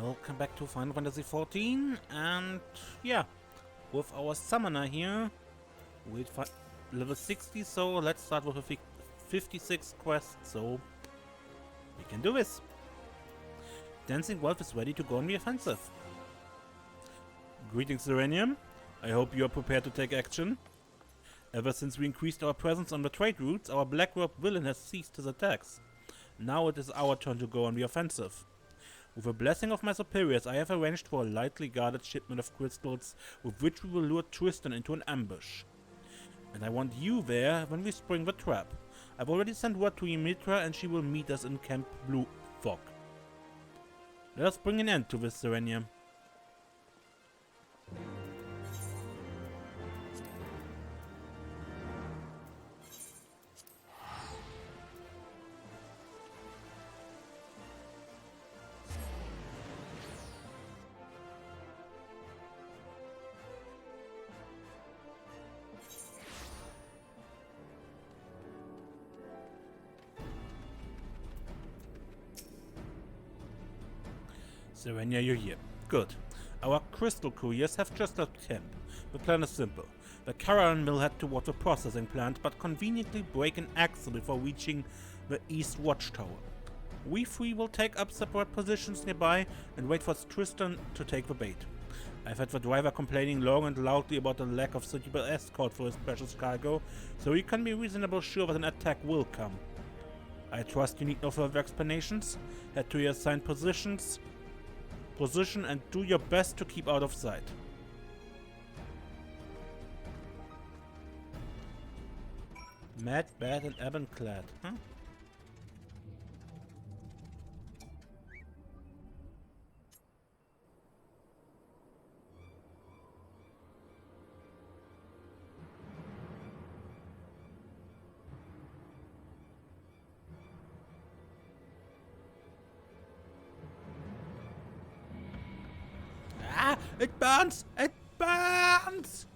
Welcome back to Final Fantasy XIV, and yeah, with our summoner here, with level 60, so let's start with a 56 quest, so we can do this. Dancing Wolf is ready to go on the offensive. Greetings, Serenium. I hope you are prepared to take action. Ever since we increased our presence on the trade routes, our black robe villain has ceased his attacks. Now it is our turn to go on the offensive. With the blessing of my superiors, I have arranged for a lightly guarded shipment of crystals with which we will lure Tristan into an ambush. And I want you there when we spring the trap. I've already sent word to Ymitra and she will meet us in Camp Blue Fog. Let us bring an end to this, Serenium. Serenia, you're here. Good. Our crystal couriers have just left camp. The plan is simple. The caravan will head toward the processing plant, but conveniently break an axle before reaching the east watchtower. We three will take up separate positions nearby and wait for Tristan to take the bait. I've had the driver complaining long and loudly about the lack of suitable escort for his precious cargo, so you can be reasonably sure that an attack will come. I trust you need no further explanations. Head to your assigned position and do your best to keep out of sight. Mad, Bad, and Ebon-clad, huh? It burns! It burns!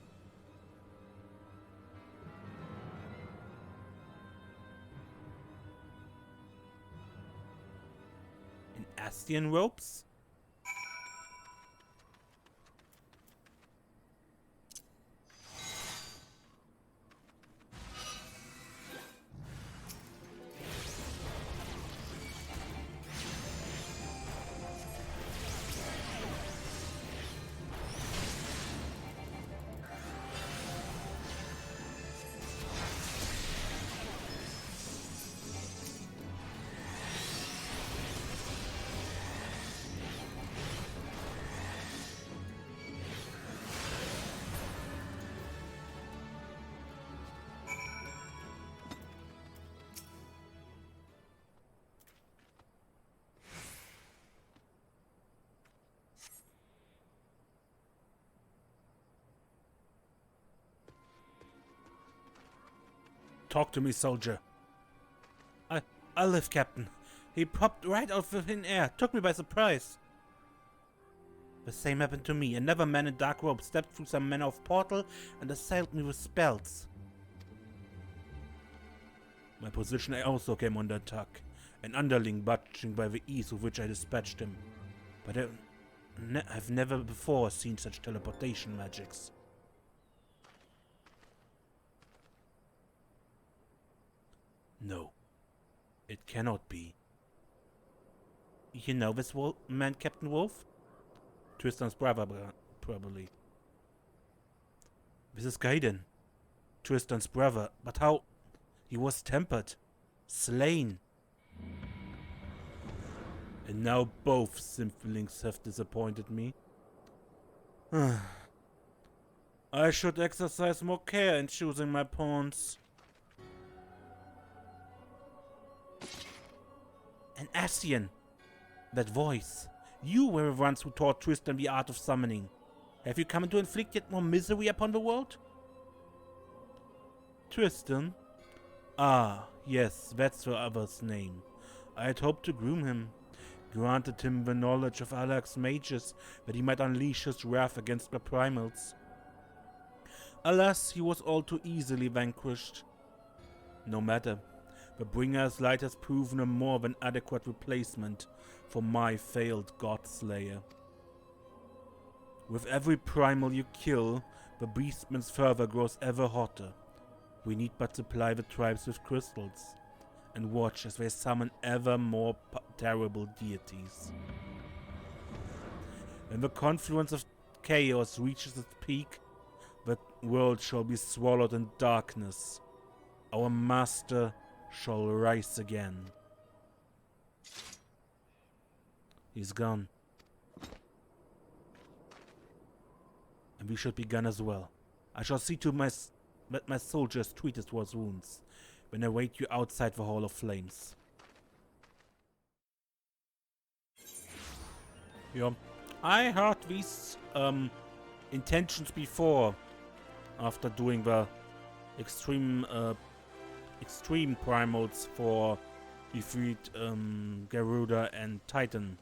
In Ascian ropes? Talk to me, soldier. I live, Captain. He popped right out of thin air, took me by surprise. The same happened to me. Another man in dark robes stepped through some manner of portal and assailed me with spells. My position also came under attack, an underling budging by the ease with which I dispatched him. But I've never before seen such teleportation magics. No, it cannot be. You know this man, Captain Wolf? Tristan's brother, probably. This is Gaiden, Tristan's brother, but how? He was tempered, slain. And now both Symphonings have disappointed me. I should exercise more care in choosing my pawns. An Ascian! That voice. You were the ones who taught Tristan the art of summoning. Have you come to inflict yet more misery upon the world? Tristan? Ah, yes, that's the other's name. I had hoped to groom him. Granted him the knowledge of Alak's mages, that he might unleash his wrath against the primals. Alas, he was all too easily vanquished. No matter. The Bringer's Light has proven a more than adequate replacement for my failed God-Slayer. With every primal you kill, the Beastman's fervor grows ever hotter. We need but supply the tribes with crystals, and watch as they summon ever more terrible deities. When the confluence of chaos reaches its peak, the world shall be swallowed in darkness. Our master shall rise again. He's gone. And we should be gone as well. I shall see to that my soldiers treated to his wounds when I wait you outside the Hall of Flames. Yeah, I heard these intentions before, after doing the extreme primals for defeat Garuda and Titan.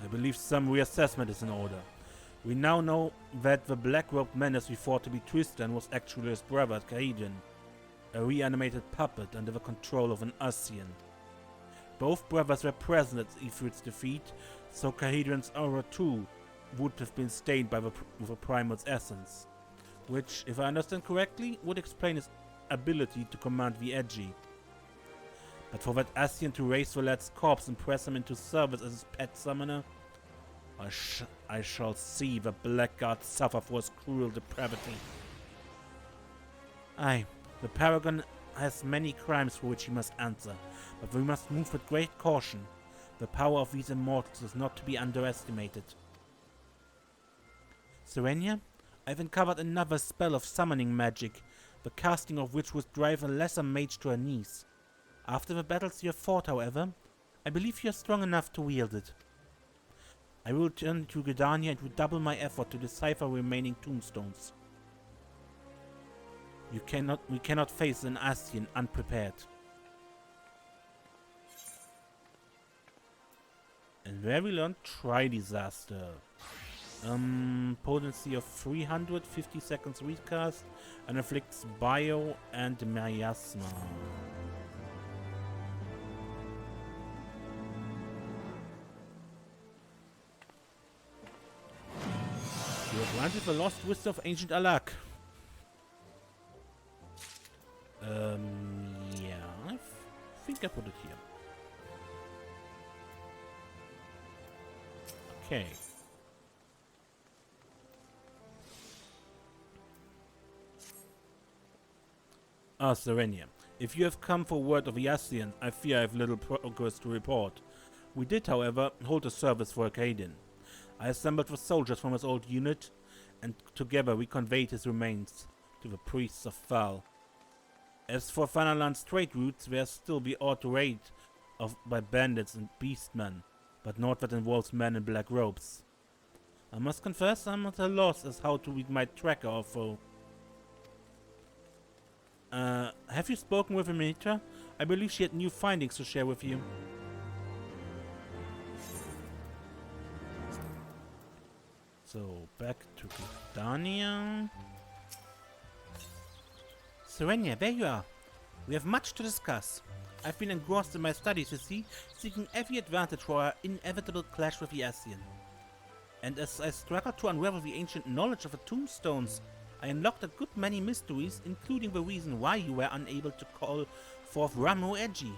I believe some reassessment is in order. We now know that the black-robed menace we thought to be Tristan was actually his brother Kahedin, a reanimated puppet under the control of an Ascian. Both brothers were present at Ifrit's defeat, so Kahedin's aura too would have been stained by the primal's essence, which, if I understand correctly, would explain his ability to command the Edgy. But for that Ascian to raise the lad's corpse and press him into service as his pet summoner, I shall see the Blackguard suffer for his cruel depravity. Aye, the Paragon has many crimes for which he must answer, but we must move with great caution. The power of these immortals is not to be underestimated. Serenia, I've uncovered another spell of summoning magic, the casting of which would drive a lesser mage to her knees. After the battles you have fought, however, I believe you are strong enough to wield it. I will return to Gridania and redouble my effort to decipher remaining tombstones. We cannot face an Ascian unprepared. And where we learn Try Disaster. Potency of 300, 50 seconds recast, and afflicts bio and miasma. You are granted the lost wisdom of ancient Alak. Yeah, I think I put it here. Okay. Serenia. If you have come for word of the Ascian, I fear I have little progress to report. We did, however, hold a service for Kahedin. I assembled the soldiers from his old unit, and together we conveyed his remains to the priests of Thal. As for Thanalan's trade routes, there still be odd raid by bandits and beastmen, but not that involves men in black robes. I must confess I'm at a loss as how we might track our foe. Have you spoken with Amitra? I believe she had new findings to share with you. So, back to Gridania. Serenia, there you are. We have much to discuss. I've been engrossed in my studies, you see, seeking every advantage for our inevitable clash with the Ascian. And as I struggled to unravel the ancient knowledge of the tombstones, I unlocked a good many mysteries, including the reason why you were unable to call forth Ramo Edgy.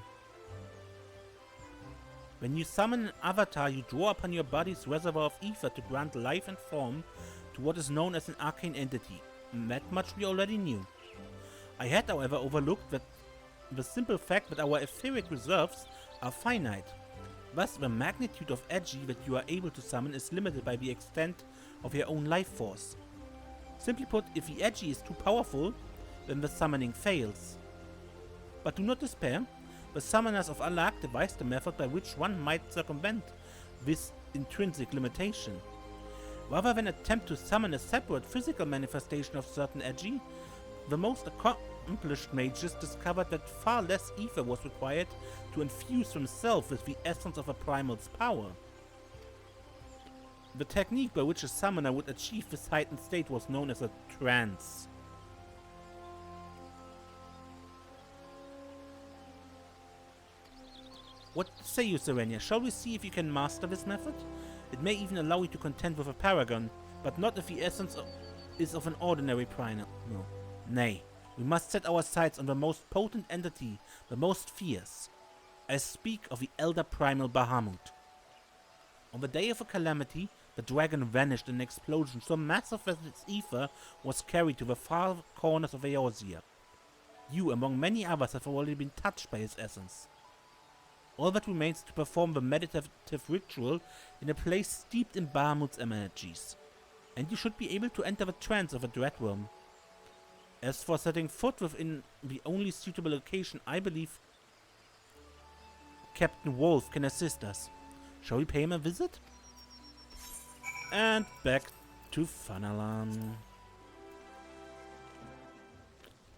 When you summon an avatar, you draw upon your body's reservoir of ether to grant life and form to what is known as an arcane entity. That much we already knew. I had, however, overlooked that the simple fact that our etheric reserves are finite. Thus, the magnitude of Edgy that you are able to summon is limited by the extent of your own life force. Simply put, if the Edgy is too powerful, then the summoning fails. But do not despair. The summoners of Alak devised a method by which one might circumvent this intrinsic limitation. Rather than attempt to summon a separate physical manifestation of certain Edgy, the most accomplished mages discovered that far less ether was required to infuse himself with the essence of a primal's power. The technique by which a summoner would achieve this heightened state was known as a trance. What say you, Serenia? Shall we see if you can master this method? It may even allow you to contend with a paragon, but not if the essence is of an ordinary primal. No. Nay, we must set our sights on the most potent entity, the most fierce. I speak of the elder primal Bahamut. On the day of a calamity, the dragon vanished in an explosion so massive that its ether was carried to the far corners of Eorzea. You, among many others, have already been touched by his essence. All that remains is to perform the meditative ritual in a place steeped in Bahamut's energies, and you should be able to enter the trance of a dreadworm. As for setting foot within the only suitable location, I believe Captain Wolf can assist us. Shall we pay him a visit? And back to Fanalan.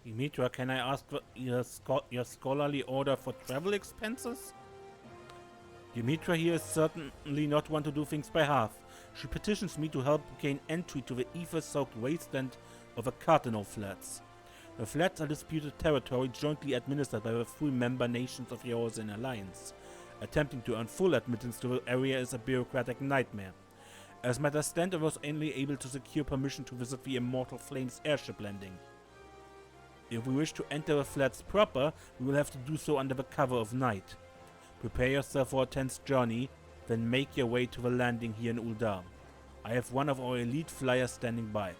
Dimitra, can I ask your scholarly order for travel expenses? Dimitra here is certainly not one to do things by half. She petitions me to help gain entry to the ether-soaked wasteland of the Cardinal Flats. The flats are disputed territory jointly administered by the 3 member nations of the Eorzean Alliance. Attempting to earn full admittance to the area is a bureaucratic nightmare. As matters stand, I was only able to secure permission to visit the Immortal Flames airship landing. If we wish to enter the flats proper, we will have to do so under the cover of night. Prepare yourself for a tense journey, then make your way to the landing here in Uldar. I have one of our elite flyers standing by.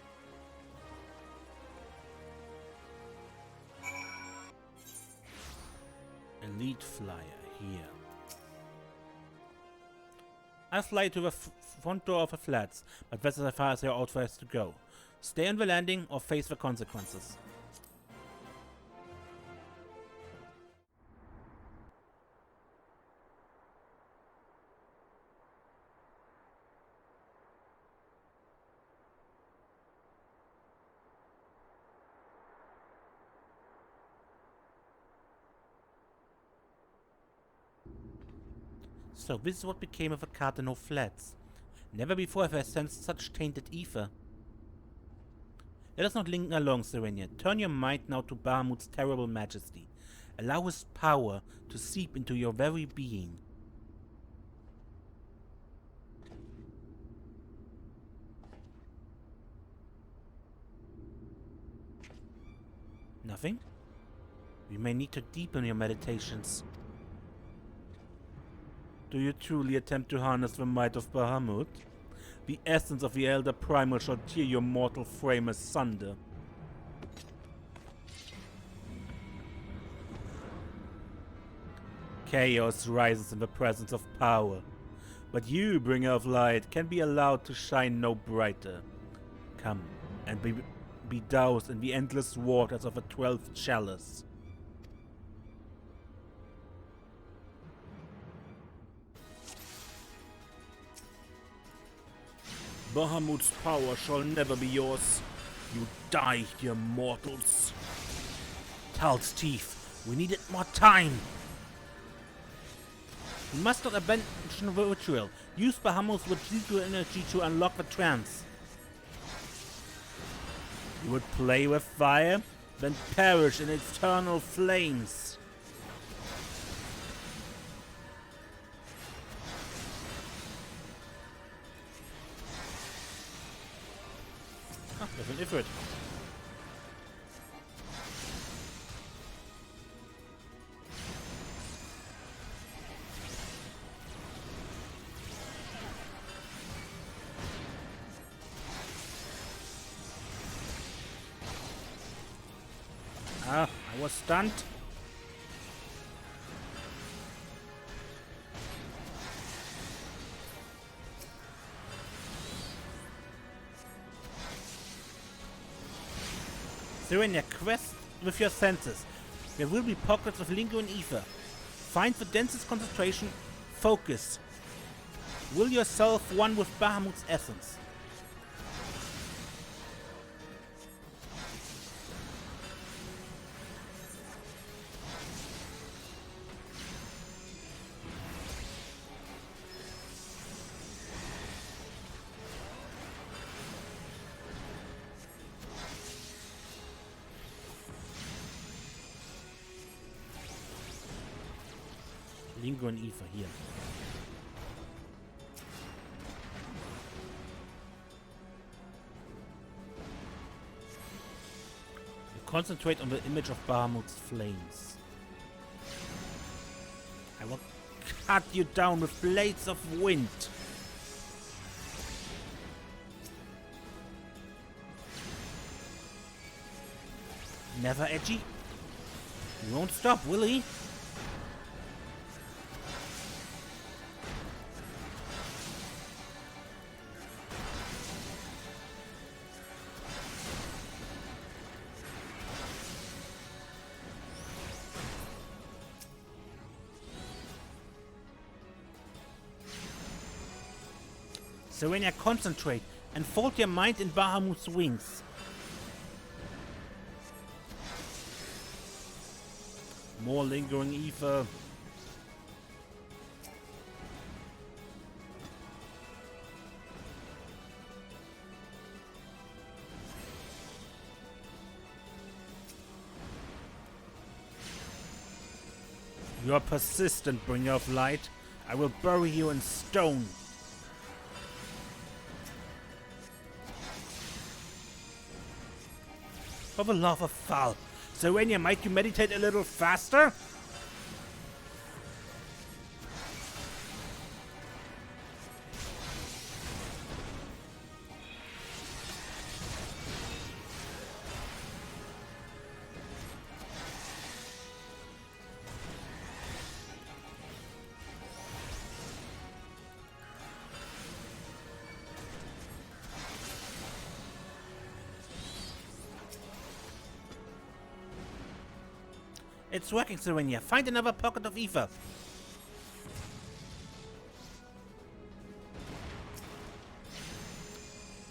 Elite flyer here. I fly to the front door of the flats, but that's as far as they are authorized to go. Stay on the landing or face the consequences. So this is what became of the Cardinal Flats. Never before have I sensed such tainted ether. Let us not linger long, Serenia. Turn your mind now to Bahamut's terrible majesty. Allow his power to seep into your very being. Nothing? We may need to deepen your meditations. Do you truly attempt to harness the might of Bahamut? The essence of the Elder Primal shall tear your mortal frame asunder. Chaos rises in the presence of power, but you, bringer of light, can be allowed to shine no brighter. Come and be doused in the endless waters of a 12th Chalice. Bahamut's power shall never be yours. You die here, mortals. Tal's teeth. We needed more time. We must not abandon the ritual. Use Bahamut's residual energy to unlock the trance. You would play with fire, then perish in eternal flames. There's an Ifrit. Ah, I was stunned. Serenia, quest with your senses. There will be pockets of lingering ether. Find the densest concentration. Focus. Will yourself one with Bahamut's essence. lingering ether here. You concentrate on the image of Bahamut's flames. I will cut you down with blades of wind. Never edgy? He won't stop, will he? Serenia, concentrate and fold your mind in Bahamut's wings. More lingering ether. You are persistent, bringer of light. I will bury you in stone. For the love of Thal, Serenia, might you meditate a little faster? It's working, Serenia. Find another pocket of ether.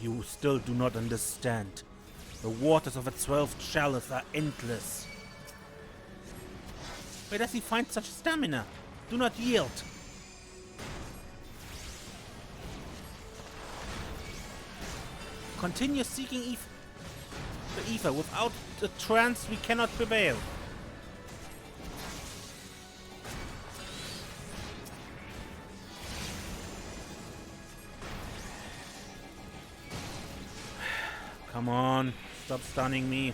You still do not understand. The waters of a 12th Chalice are endless. Where does he find such stamina? Do not yield. Continue seeking the ether. Without the trance, we cannot prevail. Come on, stop stunning me.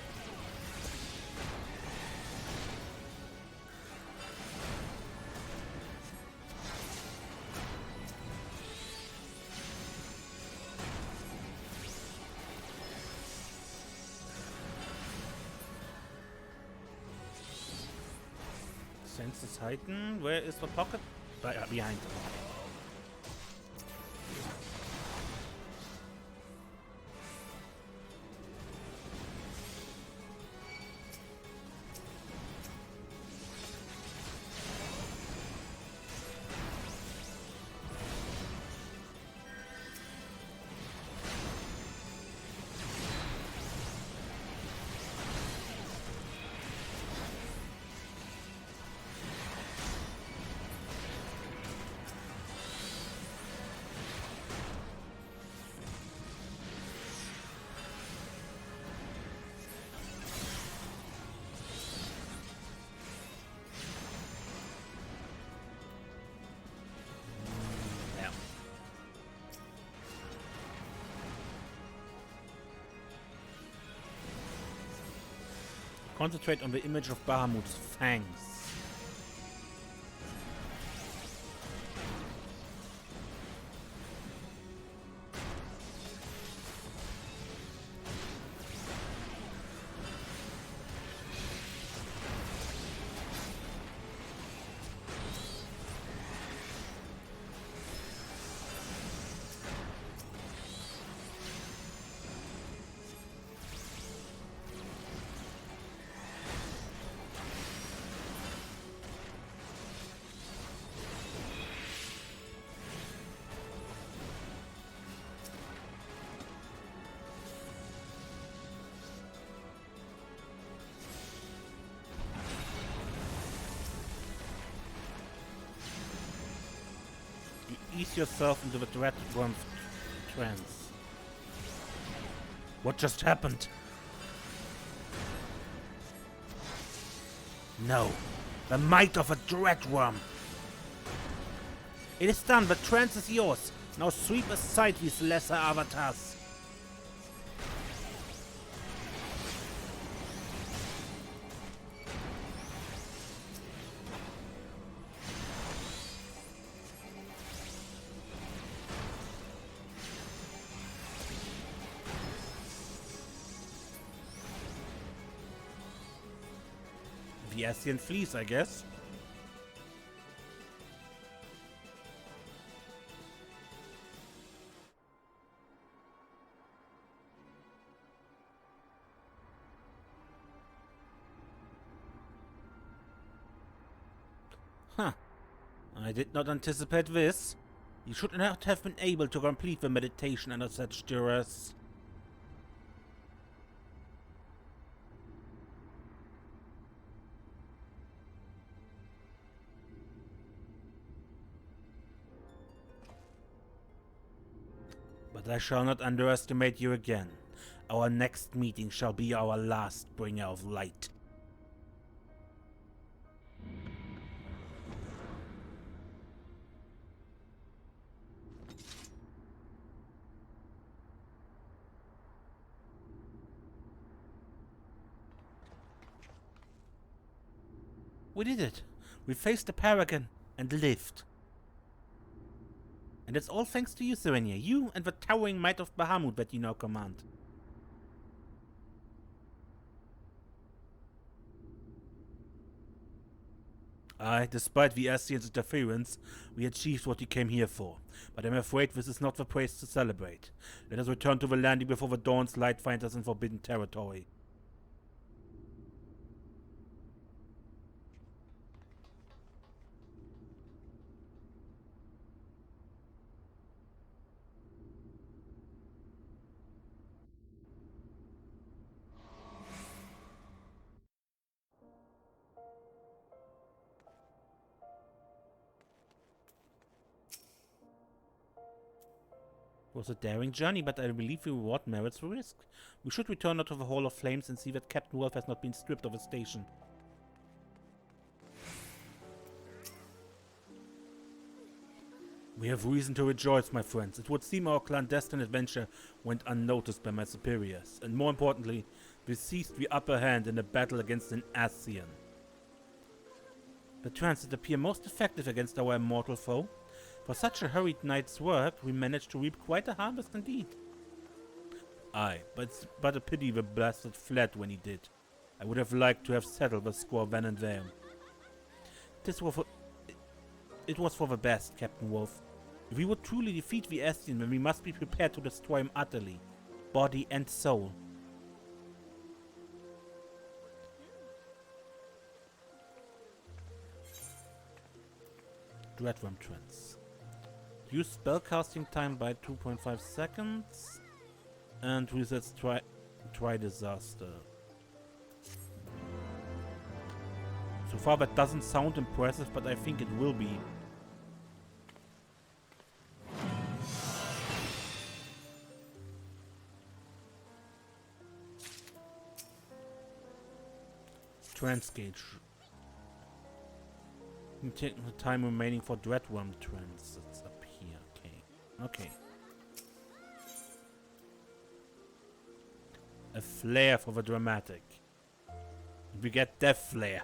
Senses heightened. Where is the pocket? Behind. Concentrate on the image of Bahamut's fangs. Ease yourself into the dread-worm trance. What just happened? No, the might of a dreadworm. It is done, but trance is yours. Now sweep aside these lesser avatars. The Ascian flees, I guess. Huh. I did not anticipate this. You should not have been able to complete the meditation under such duress. But I shall not underestimate you again. Our next meeting shall be our last bringer of light. We did it. We faced the Paragon and lived. And it's all thanks to you, Serenia. You and the towering might of Bahamut that you now command. Aye, despite the Ascians' interference, we achieved what we came here for. But I'm afraid this is not the place to celebrate. Let us return to the landing before the dawn's light finds us in forbidden territory. It was a daring journey, but I believe the reward merits the risk. We should return now to the Hall of Flames and see that Captain Wolf has not been stripped of his station. We have reason to rejoice, my friends. It would seem our clandestine adventure went unnoticed by my superiors, and more importantly, we seized the upper hand in a battle against an Ascian. The trance did appear most effective against our immortal foe. For such a hurried night's work, we managed to reap quite a harvest indeed. Aye, but it's but a pity the bastard fled when he did. I would have liked to have settled the score then and there. It was for the best, Captain Wolf. If we would truly defeat the Ascian, then we must be prepared to destroy him utterly, body and soul. Dreadworm Trance. Use spellcasting time by 2.5 seconds and resets try disaster. So far that doesn't sound impressive, but I think it will be. Trance gauge. The time remaining for Dreadworm Trance. It's up here. Okay. Okay. A flare for the dramatic. We get Death Flare.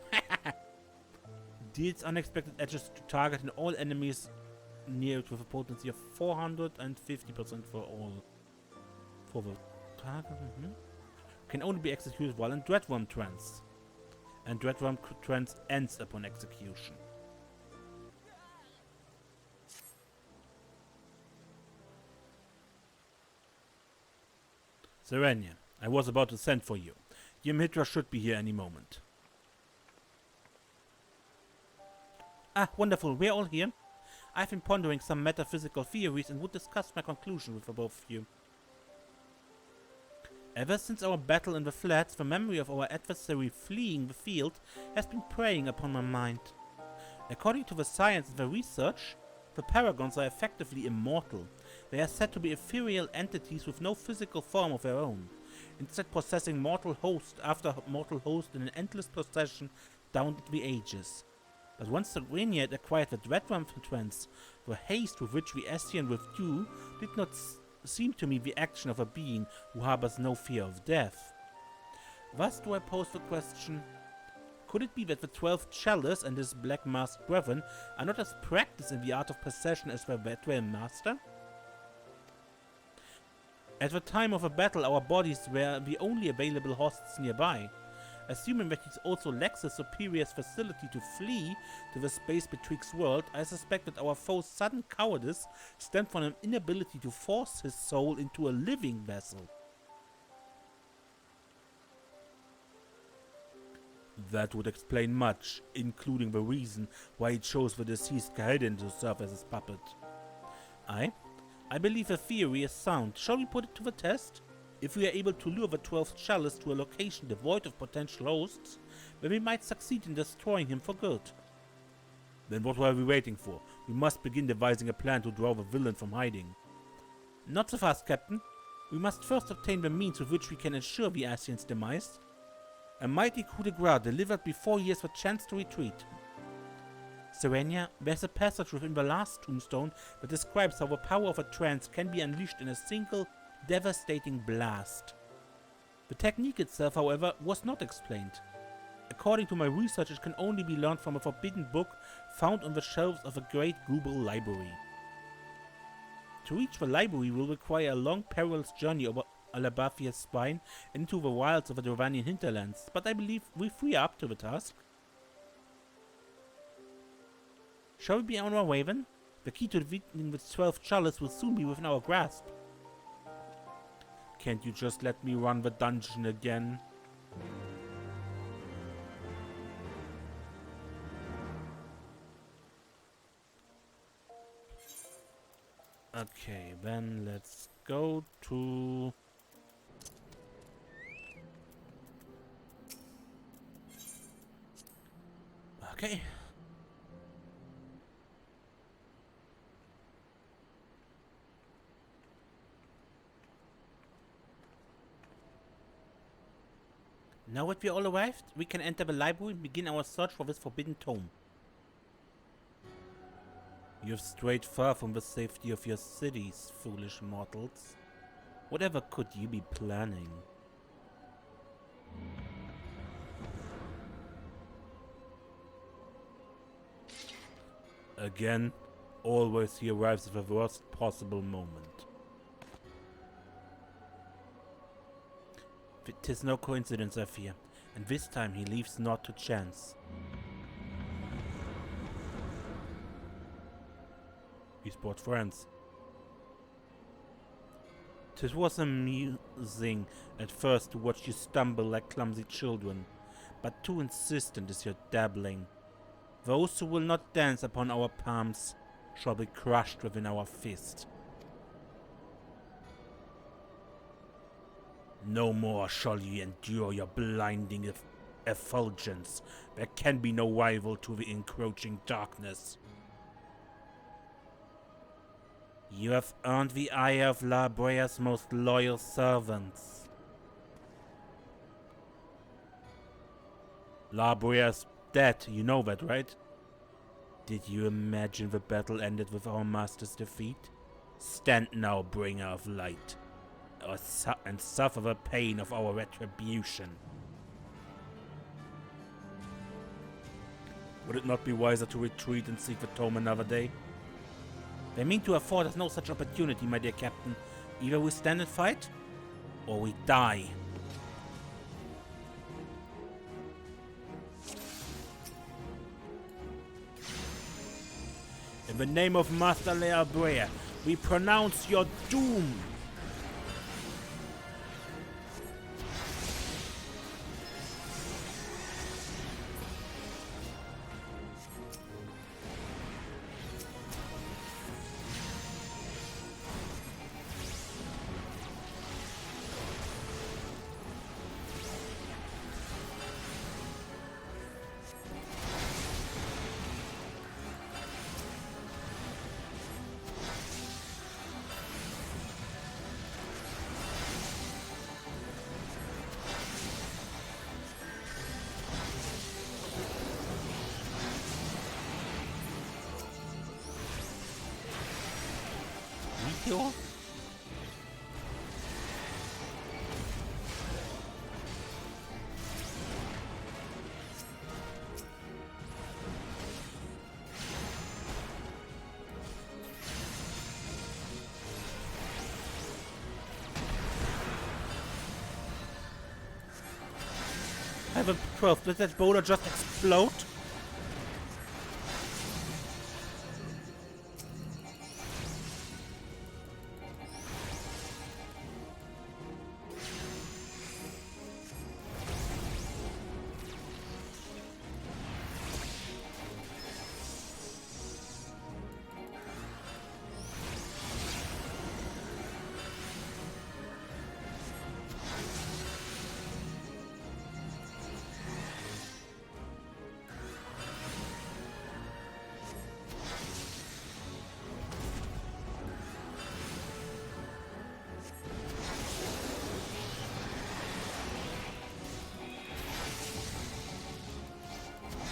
Deals unexpected edges to target and all enemies near it with a potency of 450% for all. For the target. Can only be executed while in Dreadworm Trance. And Dreadworm Trance ends upon execution. Serenia, I was about to send for you. Ymhitra should be here any moment. Ah, wonderful. We're all here. I've been pondering some metaphysical theories and would discuss my conclusion with the both of you. Ever since our battle in the flats, the memory of our adversary fleeing the field has been preying upon my mind. According to the science and the research, the paragons are effectively immortal. They are said to be ethereal entities with no physical form of their own, instead possessing mortal host after mortal host in an endless procession down the ages. But once Serenia had acquired the Dreadworm trance, the haste with which the Ascian withdrew did not seem to me the action of a being who harbors no fear of death. Thus do I pose the question, could it be that the 12th Chalice and his black-masked brethren are not as practiced in the art of possession as their veteran master? At the time of a battle, our bodies were the only available hosts nearby. Assuming that he also lacks a superior facility to flee to the space betwixt worlds, I suspect that our foe's sudden cowardice stemmed from an inability to force his soul into a living vessel. That would explain much, including the reason why he chose the deceased Kaedin to serve as his puppet. I believe the theory is sound. Shall we put it to the test? If we are able to lure the 12th Chalice to a location devoid of potential hosts, then we might succeed in destroying him for good. Then what are we waiting for? We must begin devising a plan to draw the villain from hiding. Not so fast, Captain. We must first obtain the means with which we can ensure the Ascian's demise. A mighty coup de grace delivered before he has the chance to retreat. Serenia, there's a passage within the last tombstone that describes how the power of a trance can be unleashed in a single, devastating blast. The technique itself, however, was not explained. According to my research, it can only be learned from a forbidden book found on the shelves of a great Google library. To reach the library will require a long, perilous journey over Alabathia's spine into the wilds of the Dravanian hinterlands, but I believe we are up to the task. Shall we be on our way then? The key to defeating the 12th Chalice will soon be within our grasp. Can't you just let me run the dungeon again? Okay, then let's go to... Okay. Now that we all arrived, we can enter the library and begin our search for this forbidden tome. You have strayed far from the safety of your cities, foolish mortals. Whatever could you be planning? Again, always he arrives at the worst possible moment. 'Tis no coincidence, I fear, and this time he leaves naught to chance. He's brought friends. 'Tis was amusing at first to watch you stumble like clumsy children, but too insistent is your dabbling. Those who will not dance upon our palms shall be crushed within our fist. No more shall ye endure your blinding effulgence. There can be no rival to the encroaching darkness. You have earned the ire of La Brea's most loyal servants. La Brea's dead, you know that, right? Did you imagine the battle ended with our master's defeat? Stand now, bringer of light, and suffer the pain of our retribution. Would it not be wiser to retreat and seek the tome another day? They mean to afford us no such opportunity, my dear captain. Either we stand and fight, or we die. In the name of Master La Brea, we pronounce your doom! pure? I have a 12. Did that boulder just explode?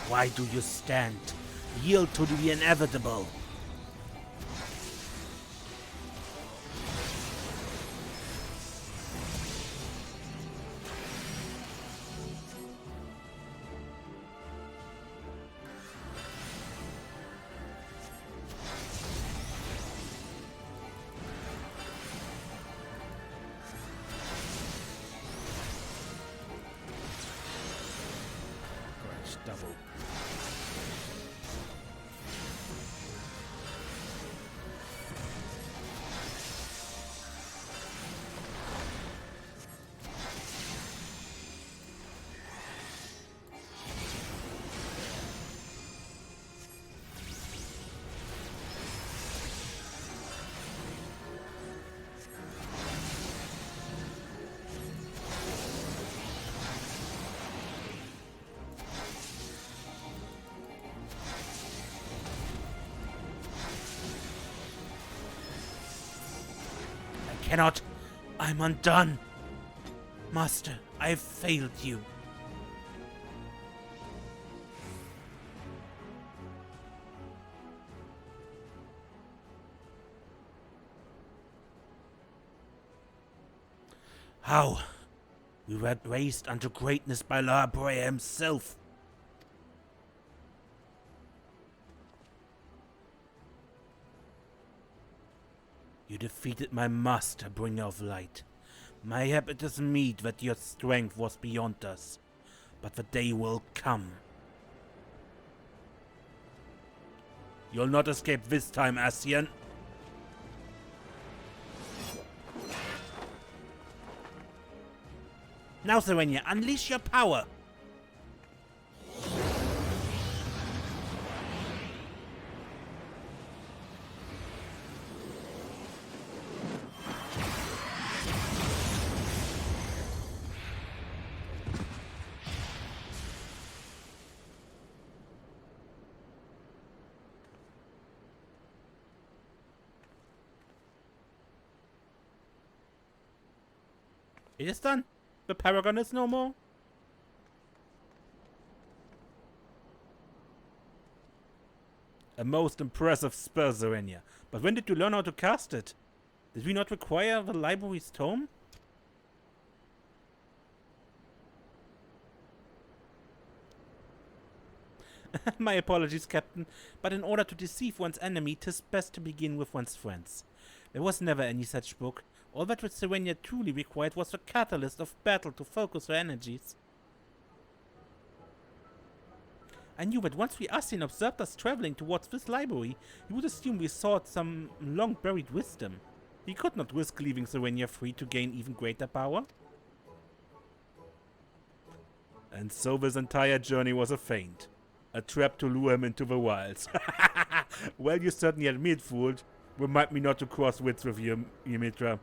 Why do you stand? Yield to the inevitable. Double. Cannot. I'm undone. Master, I have failed you. How? We were raised unto greatness by La Brea himself. You defeated my master, bringer of light. Mayhap it is meet that your strength was beyond us, but the day will come. You'll not escape this time, Ascian. Now, Serenia, unleash your power! It is done. The Paragon is no more. A most impressive spell, Serenia. But when did you learn how to cast it? Did we not require the library's tome? My apologies, Captain, but in order to deceive one's enemy, 'tis best to begin with one's friends. There was never any such book. All that which Serenia truly required was a catalyst of battle to focus her energies. I knew that once we Ascian observed us traveling towards this library, he would assume we sought some long-buried wisdom. He could not risk leaving Serenia free to gain even greater power. And so this entire journey was a feint. A trap to lure him into the wilds. Well, you certainly had me fooled. Remind me not to cross wits with you, Ymitra.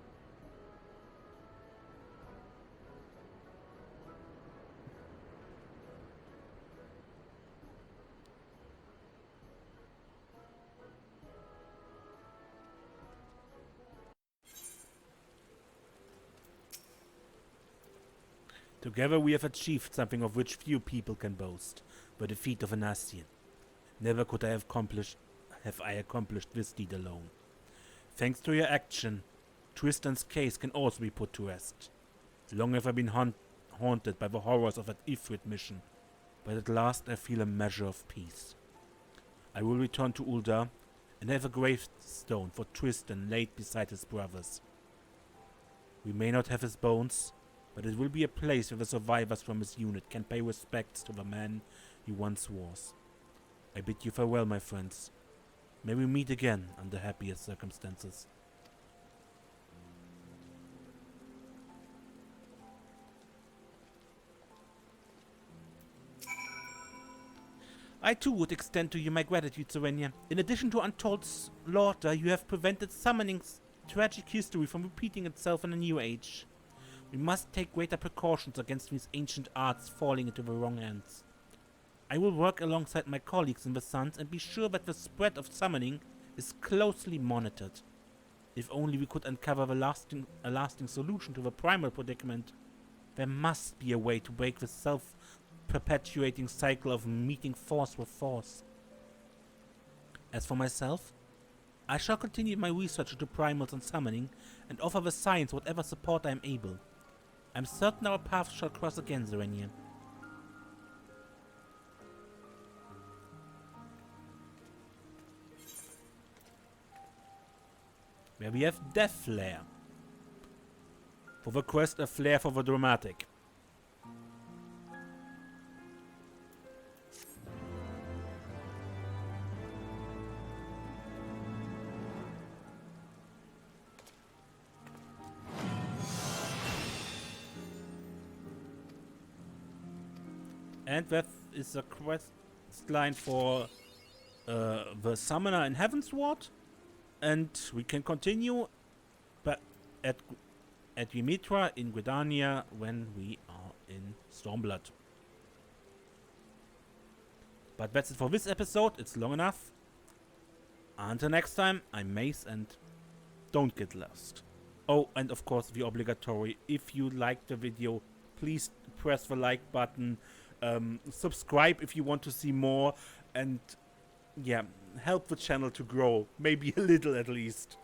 Together we have achieved something of which few people can boast, the defeat of an Ascian. Never could I have accomplished this deed alone. Thanks to your action, Tristan's case can also be put to rest. Long have I been haunted by the horrors of that Ifrit mission, but at last I feel a measure of peace. I will return to Ul'dah and have a gravestone for Tristan laid beside his brothers. We may not have his bones, but it will be a place where the survivors from his unit can pay respects to the man he once was. I bid you farewell, my friends. May we meet again under happier circumstances. I too would extend to you my gratitude, Serenia. In addition to untold slaughter, you have prevented summoning's tragic history from repeating itself in a new age. We must take greater precautions against these ancient arts falling into the wrong hands. I will work alongside my colleagues in the Suns and be sure that the spread of summoning is closely monitored. If only we could uncover a lasting solution to the primal predicament. There must be a way to break the self-perpetuating cycle of meeting force with force. As for myself, I shall continue my research into primals and summoning and offer the science whatever support I am able. I'm certain our paths shall cross again, Serenia. Where we have Death Flare. For the quest, a flare for the dramatic. And that is a quest line for the Summoner in Heavensward. And we can continue but at Dimitra in Gridania when we are in Stormblood. But that's it for this episode. It's long enough. Until next time, I'm Mace and don't get lost. Oh, and of course the obligatory, if you liked the video, please press the like button. Subscribe if you want to see more, and yeah, help the channel to grow, maybe a little at least.